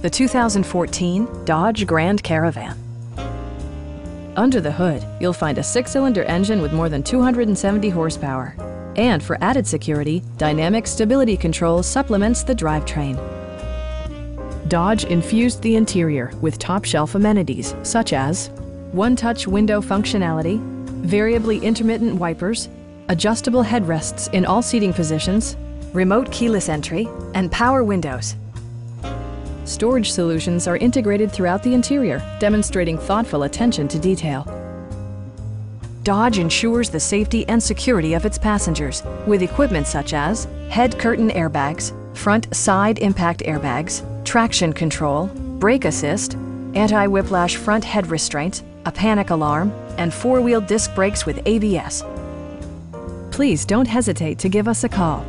the 2014 Dodge Grand Caravan. Under the hood, you'll find a 6-cylinder engine with more than 270 horsepower. And for added security, Dynamic Stability Control supplements the drivetrain. Dodge infused the interior with top-shelf amenities such as one-touch window functionality, variably intermittent wipers, adjustable headrests in all seating positions, remote keyless entry, and power windows. Storage solutions are integrated throughout the interior, demonstrating thoughtful attention to detail. Dodge ensures the safety and security of its passengers with equipment such as head curtain airbags, front side impact airbags, traction control, brake assist, anti-whiplash front head restraints, a panic alarm, and 4-wheel disc brakes with ABS. Please don't hesitate to give us a call.